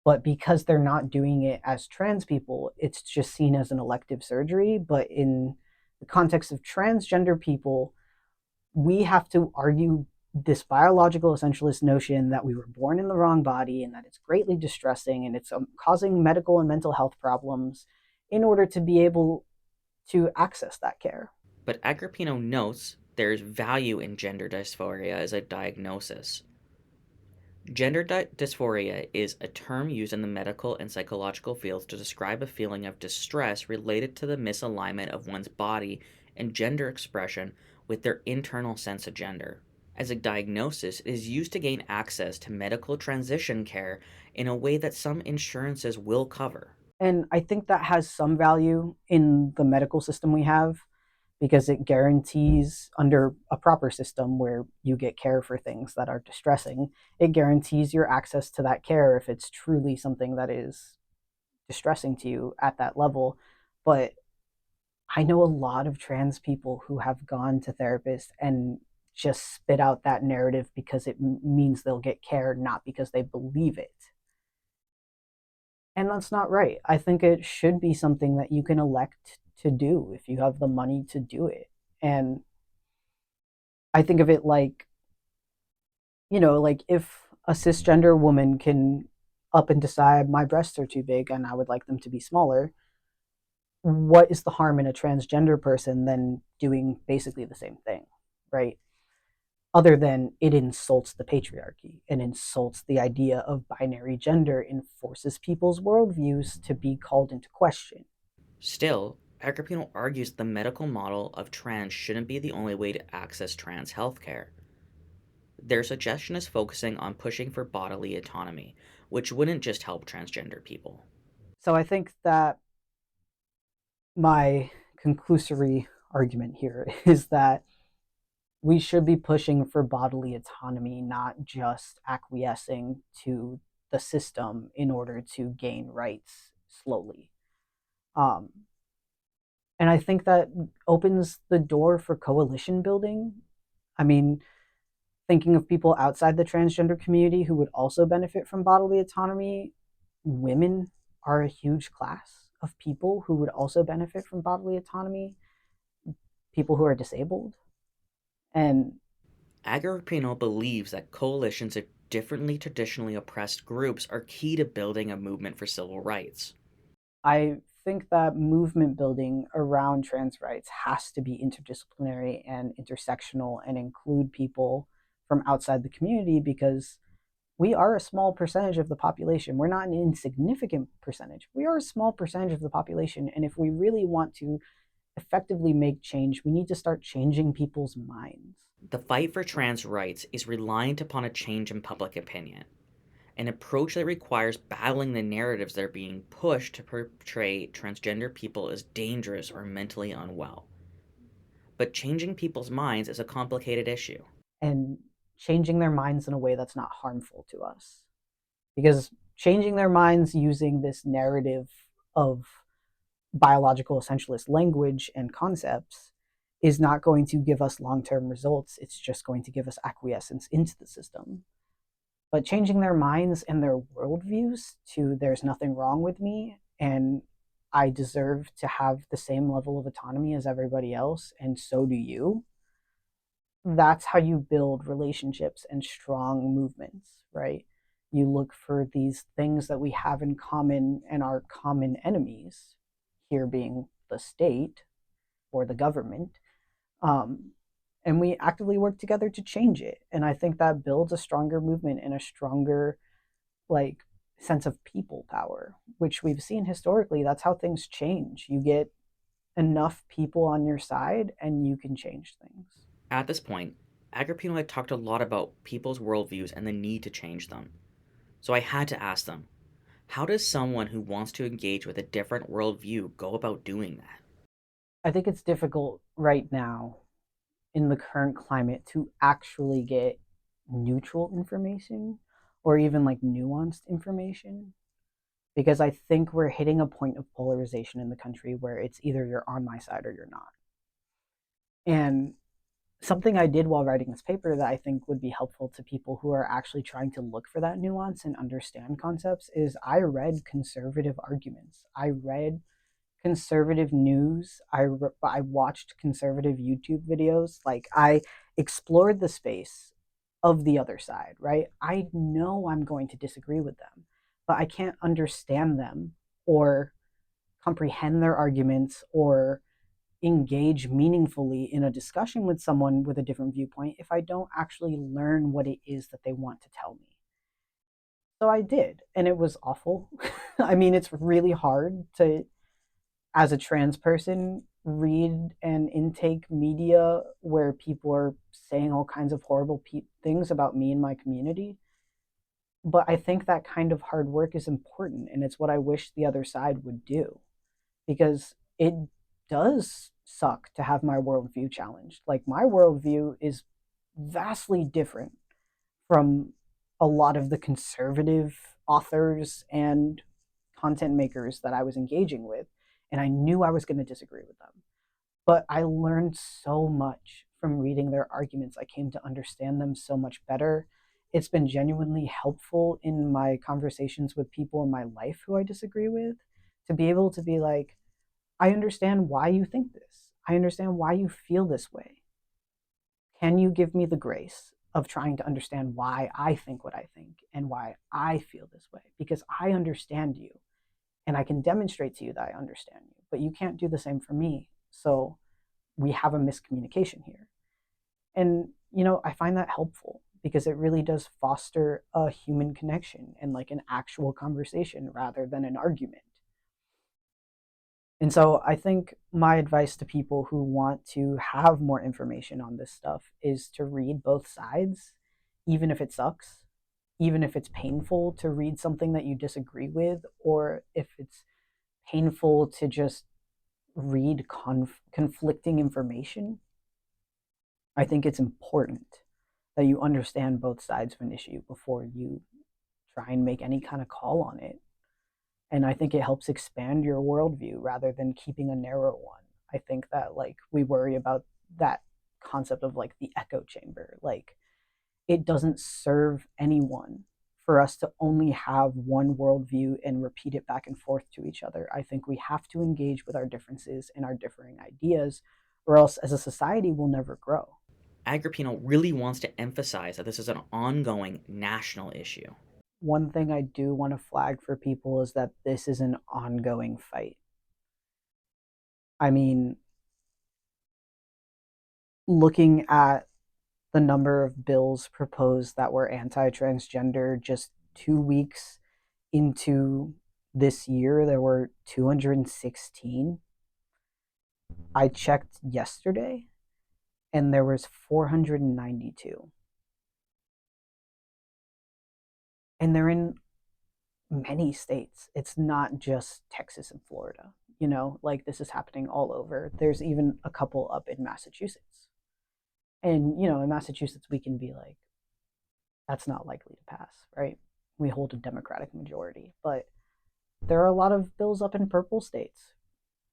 Speaker 2: But because they're not doing it as trans people, it's just seen as an elective surgery. But in the context of transgender people, we have to argue this biological essentialist notion that we were born in the wrong body and that it's greatly distressing and it's causing medical and mental health problems in order to be able to access that care.
Speaker 1: But Agrippino notes there's value in gender dysphoria as a diagnosis. Gender dysphoria is a term used in the medical and psychological fields to describe a feeling of distress related to the misalignment of one's body and gender expression with their internal sense of gender. As a diagnosis, it is used to gain access to medical transition care in a way that some insurances will cover.
Speaker 2: And I think that has some value in the medical system we have because it guarantees, under a proper system where you get care for things that are distressing, it guarantees your access to that care if it's truly something that is distressing to you at that level. But I know a lot of trans people who have gone to therapists and just spit out that narrative because it means they'll get care, not because they believe it. And that's not right. I think it should be something that you can elect to do if you have the money to do it. And I think of it like like if a cisgender woman can up and decide my breasts are too big and I would like them to be smaller, what is the harm in a transgender person then doing basically the same thing, right? Other than it insults the patriarchy and insults the idea of binary gender and forces people's worldviews to be called into question.
Speaker 1: Still, Agrippino argues the medical model of trans shouldn't be the only way to access trans healthcare. Their suggestion is focusing on pushing for bodily autonomy, which wouldn't just help transgender people.
Speaker 2: So I think that my conclusory argument here is that we should be pushing for bodily autonomy, not just acquiescing to the system in order to gain rights slowly. Um, and I think that opens the door for coalition building. I mean, thinking of people outside the transgender community who would also benefit from bodily autonomy, women are a huge class of people who would also benefit from bodily autonomy, people who are disabled. And
Speaker 1: Agrippino believes that coalitions of differently traditionally oppressed groups are key to building a movement for civil rights.
Speaker 2: I think that movement building around trans rights has to be interdisciplinary and intersectional and include people from outside the community because we are a small percentage of the population. We're not an insignificant percentage. We are a small percentage of the population. And if we really want to effectively make change, we need to start changing people's minds.
Speaker 1: The fight for trans rights is reliant upon a change in public opinion, an approach that requires battling the narratives that are being pushed to portray transgender people as dangerous or mentally unwell. But changing people's minds is a complicated issue.
Speaker 2: And changing their minds in a way that's not harmful to us. Because changing their minds using this narrative of biological essentialist language and concepts is not going to give us long term results. It's just going to give us acquiescence into the system. But changing their minds and their worldviews to there's nothing wrong with me and I deserve to have the same level of autonomy as everybody else, and so do you. That's how you build relationships and strong movements, right? You look for these things that we have in common and our common enemies, here being the state or the government, um, and we actively work together to change it. And I think that builds a stronger movement and a stronger like sense of people power, which we've seen historically. That's how things change. You get enough people on your side, and you can change things.
Speaker 1: At this point, Agrippino had talked a lot about people's worldviews and the need to change them. So I had to ask them, how does someone who wants to engage with a different worldview go about doing that?
Speaker 2: I think it's difficult right now in the current climate to actually get neutral information or even like nuanced information because I think we're hitting a point of polarization in the country where it's either you're on my side or you're not. And something I did while writing this paper that I think would be helpful to people who are actually trying to look for that nuance and understand concepts is I read conservative arguments. I read conservative news. I watched conservative YouTube videos. Like I explored the space of the other side, right? I know I'm going to disagree with them, but I can't understand them or comprehend their arguments or engage meaningfully in a discussion with someone with a different viewpoint if I don't actually learn what it is that they want to tell me. So I did, and it was awful. I mean, it's really hard to, as a trans person, read and intake media where people are saying all kinds of horrible things about me and my community. But I think that kind of hard work is important, and it's what I wish the other side would do because it does suck to have my worldview challenged. Like, my worldview is vastly different from a lot of the conservative authors and content makers that I was engaging with. And I knew I was going to disagree with them. But I learned so much from reading their arguments. I came to understand them so much better. It's been genuinely helpful in my conversations with people in my life who I disagree with to be able to be like, I understand why you think this. I understand why you feel this way. Can you give me the grace of trying to understand why I think what I think and why I feel this way, because I understand you and I can demonstrate to you that I understand you, but you can't do the same for me. So we have a miscommunication here. And, I find that helpful because it really does foster a human connection and like an actual conversation rather than an argument. And so I think my advice to people who want to have more information on this stuff is to read both sides, even if it sucks, even if it's painful to read something that you disagree with, or if it's painful to just read conflicting information. I think it's important that you understand both sides of an issue before you try and make any kind of call on it. And I think it helps expand your worldview rather than keeping a narrow one. I think that like we worry about that concept of like the echo chamber. Like it doesn't serve anyone for us to only have one worldview and repeat it back and forth to each other. I think we have to engage with our differences and our differing ideas, or else as a society we'll never grow.
Speaker 1: Agrippino really wants to emphasize that this is an ongoing national issue.
Speaker 2: One thing I do want to flag for people is that this is an ongoing fight. I mean, looking at the number of bills proposed that were anti-transgender just 2 weeks into this year, there were 216. I checked yesterday and there was 492. And they're in many states. It's not just Texas and Florida. Like this is happening all over. There's even a couple up in Massachusetts. And, in Massachusetts, we can be like, that's not likely to pass, right? We hold a Democratic majority. But there are a lot of bills up in purple states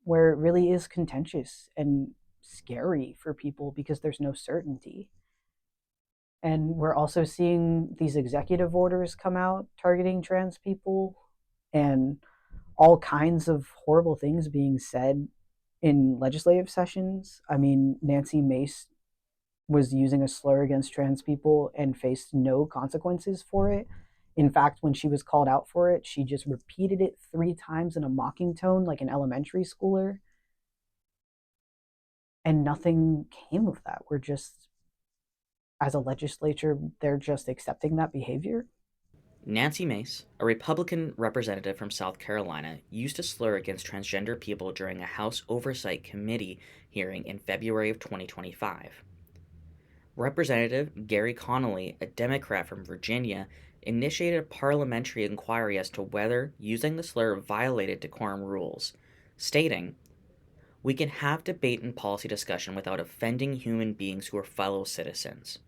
Speaker 2: where it really is contentious and scary for people because there's no certainty. And we're also seeing these executive orders come out targeting trans people and all kinds of horrible things being said in legislative sessions. I mean, Nancy Mace was using a slur against trans people and faced no consequences for it. In fact, when she was called out for it, she just repeated it 3 times in a mocking tone like an elementary schooler. And nothing came of that. We're just, as a legislature, they're just accepting that behavior.
Speaker 1: Nancy Mace, a Republican representative from South Carolina, used a slur against transgender people during a House Oversight Committee hearing in February of 2025. Representative Gary Connolly, a Democrat from Virginia, initiated a parliamentary inquiry as to whether using the slur violated decorum rules, stating, "We can have debate and policy discussion without offending human beings who are fellow citizens."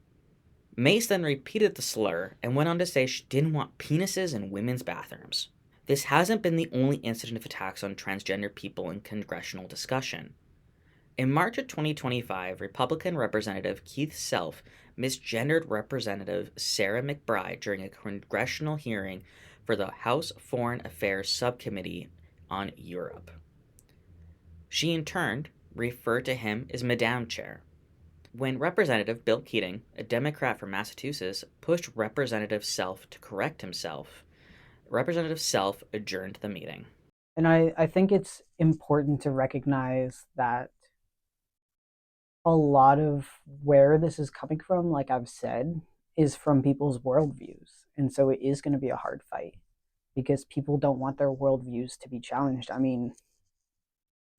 Speaker 1: Mace then repeated the slur and went on to say she didn't want penises in women's bathrooms. This hasn't been the only incident of attacks on transgender people in congressional discussion. In March of 2025, Republican Representative Keith Self misgendered Representative Sarah McBride during a congressional hearing for the House Foreign Affairs Subcommittee on Europe. She, in turn, referred to him as Madame Chair. When Representative Bill Keating, a Democrat from Massachusetts, pushed Representative Self to correct himself, Representative Self adjourned the meeting.
Speaker 2: And I think it's important to recognize that a lot of where this is coming from, like I've said, is from people's worldviews. And so it is going to be a hard fight because people don't want their worldviews to be challenged. I mean,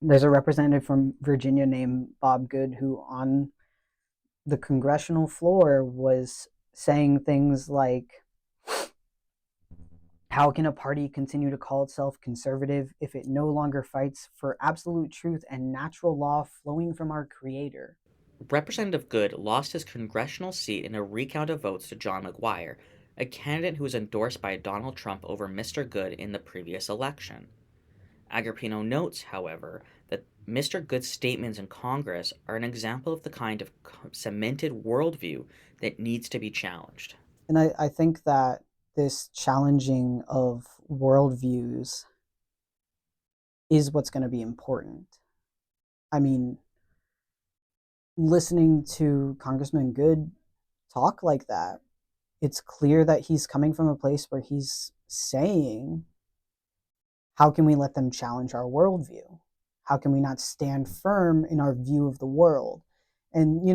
Speaker 2: there's a representative from Virginia named Bob Good who, on the congressional floor, was saying things like, how can a party continue to call itself conservative if it no longer fights for absolute truth and natural law flowing from our Creator?
Speaker 1: Representative Good lost his congressional seat in a recount of votes to John McGuire, a candidate who was endorsed by Donald Trump over Mr. Good in the previous election. Agrippino notes, however, that Mr. Good's statements in Congress are an example of the kind of cemented worldview that needs to be challenged.
Speaker 2: And I think that this challenging of worldviews is what's going to be important. I mean, listening to Congressman Good talk like that, it's clear that he's coming from a place where he's saying, how can we let them challenge our worldview? How can we not stand firm in our view of the world? And,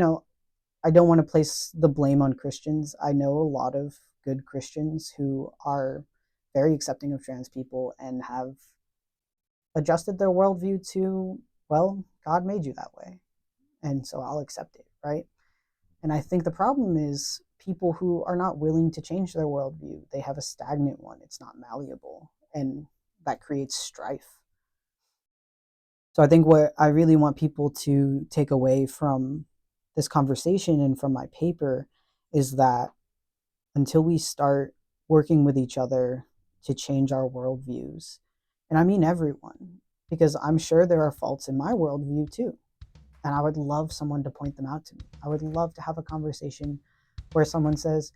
Speaker 2: I don't want to place the blame on Christians. I know a lot of good Christians who are very accepting of trans people and have adjusted their worldview to, well, God made you that way. And so I'll accept it, right? And I think the problem is people who are not willing to change their worldview. They have a stagnant one, it's not malleable. And that creates strife. So I think what I really want people to take away from this conversation and from my paper is that until we start working with each other to change our worldviews, and I mean everyone, because I'm sure there are faults in my worldview too. And I would love someone to point them out to me. I would love to have a conversation where someone says,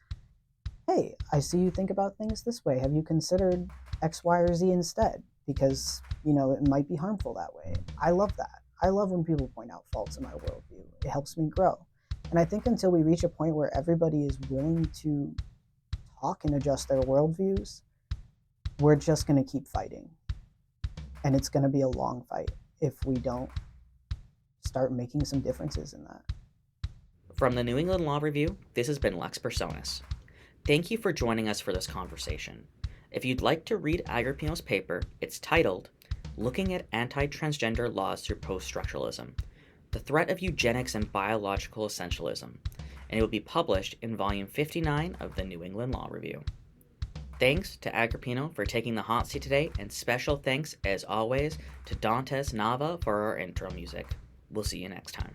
Speaker 2: hey, I see you think about things this way. Have you considered X, Y, or Z instead? Because, it might be harmful that way. I love that. I love when people point out faults in my worldview. It helps me grow. And I think until we reach a point where everybody is willing to talk and adjust their worldviews, we're just going to keep fighting. And it's going to be a long fight if we don't start making some differences in that.
Speaker 1: From the New England Law Review, this has been Lex Personas. Thank you for joining us for this conversation. If you'd like to read Agripino's paper, it's titled Looking at Anti-Transgender Laws Through Post-Structuralism, The Threat of Eugenics and Biological Essentialism, and it will be published in Volume 59 of the New England Law Review. Thanks to Agripino for taking the hot seat today, and special thanks, as always, to Dantes Nava for our intro music. We'll see you next time.